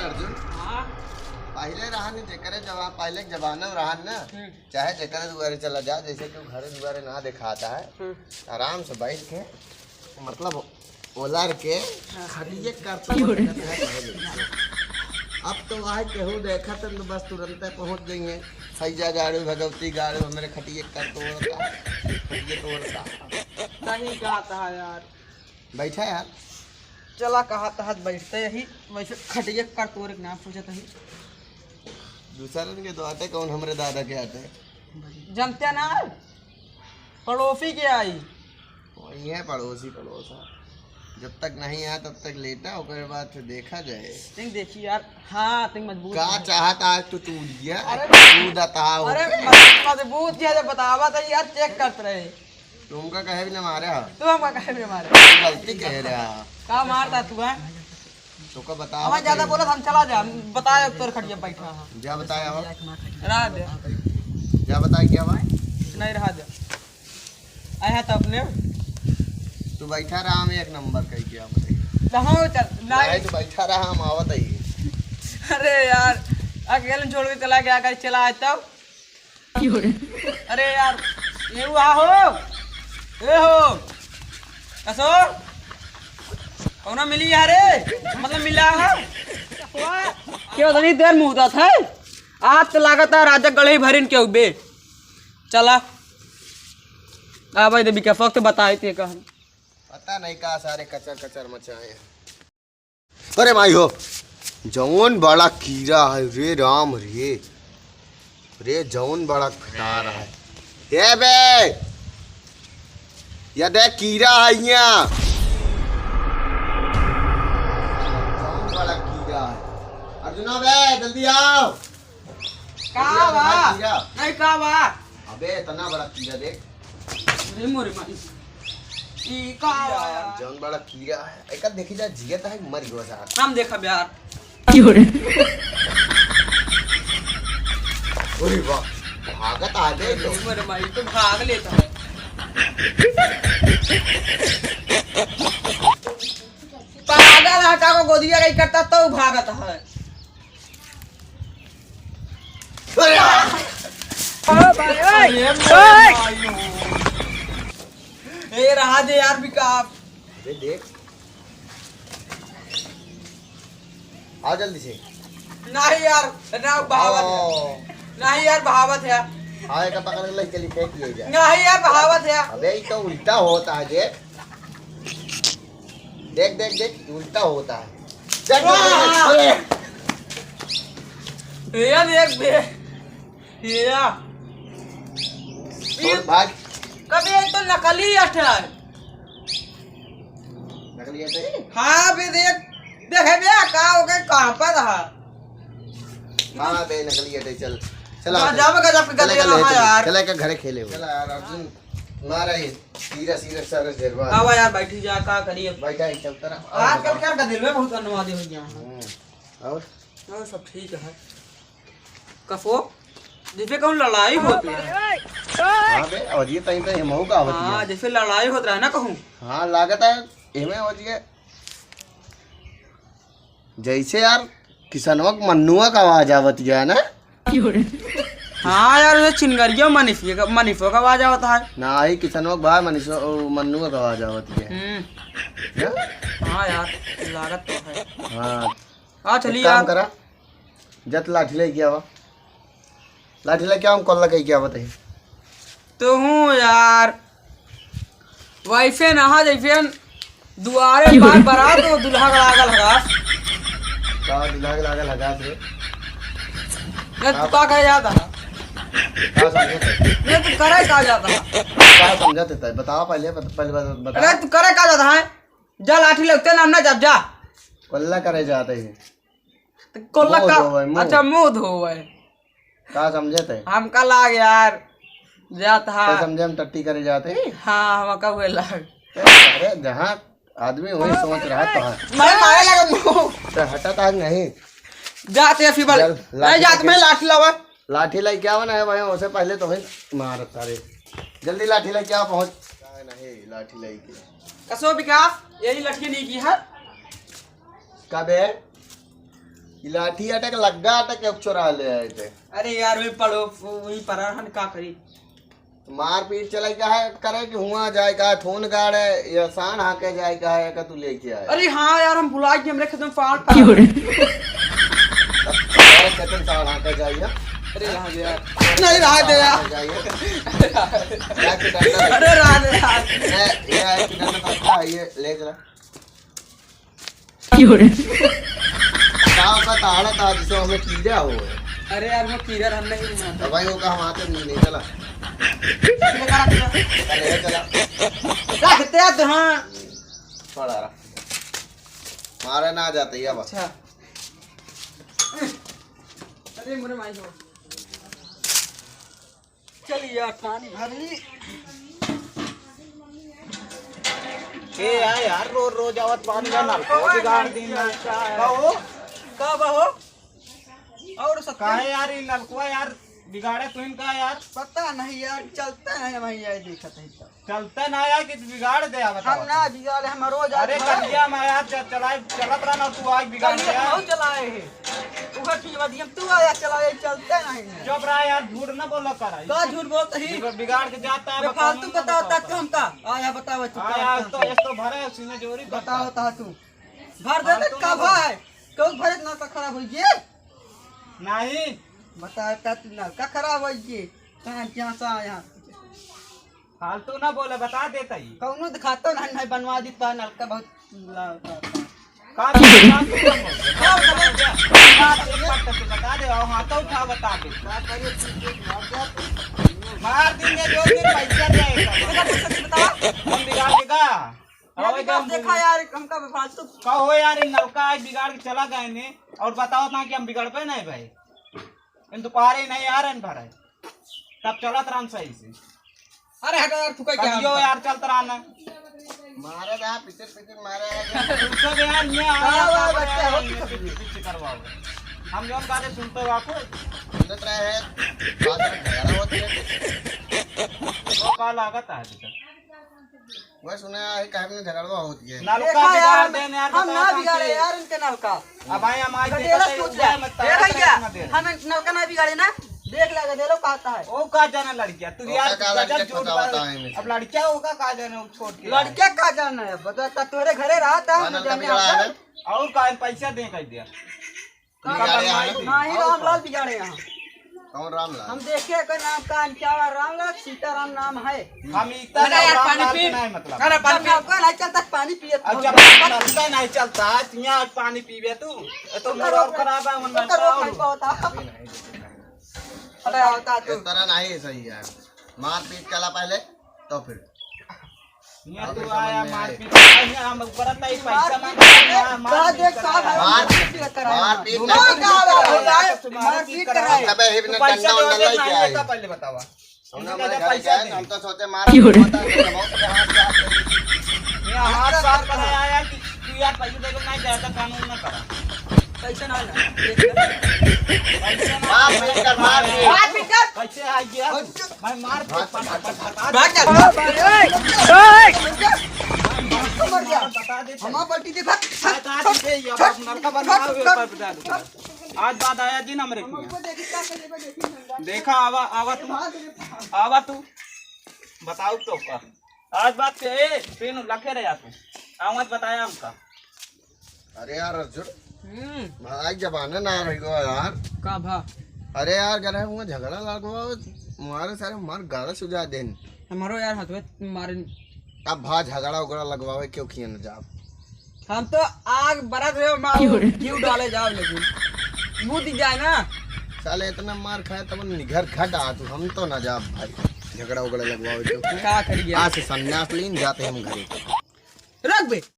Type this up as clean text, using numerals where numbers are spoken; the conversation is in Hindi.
अर्जुन हाँ पहले रहा नहीं जेकरे जवाब पहले के जमाना में रहा ना चाहे जेकरे दुआरे चला जा जैसे कि घरे दुआरे ना दिखाता है आराम से बैठ के मतलब ओलर के खड़िए करता है। अब तो वह केहू देखा तो बस तुरंत पहुंच गई है सैजा गाड़ी भगवती गाड़ी मेरे खटिए कर तोड़ता खटिए तोड़ता नहीं कहता है यार बैठा यार चला कहा था बैठते यही वैसे खटिए कर तोड़ के नाम सोचते ही दूसरे के तो आते कौन हमारे दादा के आते जनते ना पड़ोसी के आई वही है पड़ोसी पड़ोसा जब तक नहीं आया तब तक लेटा उसके बाद फिर देखा जाए तुम देखिए यार हाँ तुम मजबूत का है। चाहता है तू टूट गया अरे कूदता अरे मजबूत किया जब बतावा था यार चेक करते रहे तुमका कहे भी ना मारे हा तू हमका कहे भी मारे गलती कह रहा का मारता तू है तो का बता हमें ज्यादा बोला हम चला जा बताए तोर खटिया बैठा हाँ जा बताया हो रहा दे जा बता क्या भाई नहीं रहा दे आया तो अपने तू बैठा रहा हम एक नंबर कही क्या बताइए कहाँ चल नहीं तू बैठा रहा हम आवत ही अरे यार अकेले छोड़ के चला गया कर चला आए तब अरे यार ये हुआ हो ए हो कसो कौन मिली यार मतलब मिला है क्यों इतनी देर मुहूर्त है आज तो लागत है राजा गले भरिन के उबे चला आ भाई देवी का फक्त बताए थे कहा पता नहीं का सारे कचर कचर मचाए हैं अरे माई हो जौन बड़ा कीड़ा है रे राम रे रे जौन बड़ा फटा रहा है ए बे या देख कीड़ा है यहाँ जौन बड़ा कीड़ा है अर्जुना बे जल्दी आओ का बा कीड़ा नहीं का बा अबे इतना बड़ा कीड़ा देख अरे मोरे माई ई का बा जौन बड़ा कीड़ा है एक देखी जा जियत है मर गयो साहब हम देखा यार अरे वाह भागत आ गए तो मोरे माई तो भाग लेता है पागल हटा को गोदिया नहीं करता तो भागता है ए रहा दे यार विकास अबे देख आ जल्दी से नहीं यार ना बहावत है नहीं यार बहावत है आए का पकड़ ले चली फेंक दिए जा नहीं यार बहावत है अबे ये तो उल्टा होता है देख देख देख देख उल्टा होता है देख, देख, देख, ये देख बे ये छोड़ भाग कभी एक तो नकली अठर नकली है हाँ बे देख देखे बे का हो गए कहाँ पर रहा हां बे नकली है चल चला गजब के गले रहा यार चला का घरे खेले हो चला यार अर्जुन मारा ये सीरा सीरा सारा जरवा आवा यार बैठी जा का करिए बैठा ही चलता रहा आजकल क्या गदिल में बहुत अनुवादी हो गया और सब ठीक है कफो जैसे कौन लड़ाई होती है हां बे और ये तई तई हमहू का होती हाँ है जैसे लड़ाई होता है ना कहूँ हाँ लागत है एमे हो जिए जैसे यार किसनवा मन्नुआ का आवाज आवत है ना हाँ यार ये चिंगरिया मनीफो का आवाज आवता है ना ही किसनवा बाहर मन्नुआ का आवाज आवत है क्या? हाँ यार लागत तो है हाँ हाँ चलिए काम यार करा जत लाठी ले क्या वा लाठी ले क्या हम कॉल लगे क्या बताइए तो हूँ यार वैसे नहा जैसे दुआरे बार बारात तो दुल्हा का लागल लगा का दिलाग लागा लगा रे ये तू का कह जाता है का समझते ये तू करे का जाता है का समझते था बताओ पहले बता अरे तू करे का जाता है जा लाठी लगते नाम ना जब जा कल्ला करे जाते हैं तो कोल्ला मुंह का धोवे, मुंह। अच्छा मुंह धोवे का समझते हम का लाग यार जाता तो है समझे हम टट्टी करे जाते हाँ हम का हुए लाग अरे जहाँ आदमी वही सोच रहा है तो हाँ मैं मारे लगा मुंह तो हटाता है नहीं जाते हैं फिर चल, नहीं जात में लाठी लावा लाठी लाई क्या बना है भाई उससे पहले तो भाई मारत सारे जल्दी लाठी लाई क्या पहुंच नहीं लाठी लाई की कसो विकास यही लठिया नहीं की है कब है ई लाठी अटक लग्गा अटक के चोरा ले आए थे। अरे यार वही पढ़ो वही पढ़ा हम का करी। मार पीट चला क्या है करे कि हुआ जाए का फोन गाड़े या सान हाके जाए का है का तू लेके आए। अरे हाँ यार हम भुला गए, हम रखे तुम फाड़ चतन सान हाके जाइए। अरे रहा दे यार, नहीं रहा दे यार, अरे रहा दे यार, ये ले जरा का ताड़ा था जिससे हमें कीड़ा हो। अरे यार वो कीड़ा हम नहीं तो भाई वो का हम आते नहीं चला चला रखते हैं हाँ छोड़ा रहा मारे ना जाते अब। अच्छा अरे मेरे माई हो चल यार पानी भरी ए यार रोज रोज आवत पानी का नल को बिगाड़ दिन कहो कब हो और सब काहे यार इन नलकुआ यार बिगाड़े तू इनका यार। पता नहीं यार चलता है वही यार देखत है चलता ना यार कि बिगाड़ दे आवत हम ना बिगाड़े हम रोज अरे कलिया मैं यार चलाए चलत रहा ना तू आज बिगाड़ दे यार। हम चलाए है उधर की मध्यम तू आया चलाए चलते नहीं चुप रहा यार झूठ ना बोला कर का झूठ बोलते ही बिगाड़ के जाता है फालतू बताता तुम का आया बताओ तू आया तो भरे उसने जोरी बताओ ता तू भर दे दे का भाई क्यों भरे ना का खराब हो गए नहीं बता ता तू ना का खराब हो गए कहां क्या सा यहां फालतू ना बोले बता देता ही कौनो दिखातो नहीं बनवा दी तो नलका बहुत का बता दे हां तो उठा बता दे मार देंगे जो भी पैसा देगा हम बिगाड़ देगा देखा यार हमका फालतू कहो यार इन नलका आज बिगाड़ के चला गए ने और बताओ था कि हम बिगड़ पे नहीं भाई इन तो पारे नहीं आ रहे भरे तब चलत राम सही से। अरे हटा यार तू क्या कहियो यार चलत रहना मारे रहा पीछे पीछे मारे सब यार ये आया पीछे करवाओ हम जो गाने सुनते हो आपको सुनत रहे हैं बाद में झगड़ा होती है वो का लागत है वो सुना है काहे में झगड़ा होती है। नलका बिगाड़ देने यार हम ना बिगाड़े यार इनके नलका अब भाई हम आज हम नलका ना बिगाड़े ना देख लगा दे लो कहता है ओ का जाना लड़कियां तू यार लड़कियां गजब झूठ अब लड़कियां होगा का जाने छोड़ के लड़के का जाना है बता तोरे घरे रहा था और का पैसा दे कर दिया नहीं रामलाल बिगाड़े यहाँ कौन रामलाल हम देखे का नाम का अंचारा रामलाल सीताराम नाम है। हम इतना यार पानी पी नहीं मतलब अरे पानी नहीं चलता पानी पिए अब जब नलका नहीं चलता यहाँ पानी पीबे तू तो मेरा और खराब है अरे होता इस तरह नहीं सही है मार पीट चला पहले तो फिर यहाँ तू आया मार पीट हम ऊपर नहीं पैसा मार देख का मार पीट मार पीट कर रहा है अबे हिब ने डंडा उंडा नहीं किया है पहले बतावा हमने पैसा हम तो सोचे मार होता है बहुत से हाथ से यहाँ हाथ साफ कर आया कि तू यार पैसे देकर नहीं जाता कानून ना करा पैसा ना मार पीट कर कैसे आ गया भाई मार बता दे हम पलटी दे आज बात आया दिन हमरे देखा आवा तू बताओ तो का आज बात से पेन लखे रहे तू आवाज बताया हमका। अरे यार अर्जुन भाई जबाना ना रही गो यार का भा अरे यार करे हुआ झगड़ा लगवा मारे सारे मार गाला सुझा देन हमारो यार हाथ में मारे अब भा झगड़ा उगड़ा लगवावे क्यों खियन जाब हम तो आग बरस रहे मारो जीव डाले जाओ लेकिन मुंह दी जाए ना साले इतना मार खाए तब निघर घट आ तू हम तो ना जाब भाई झगड़ा उगड़ा लगवावे क्यों का करिए आज से संन्यास लीन जाते हम घरे रख बे।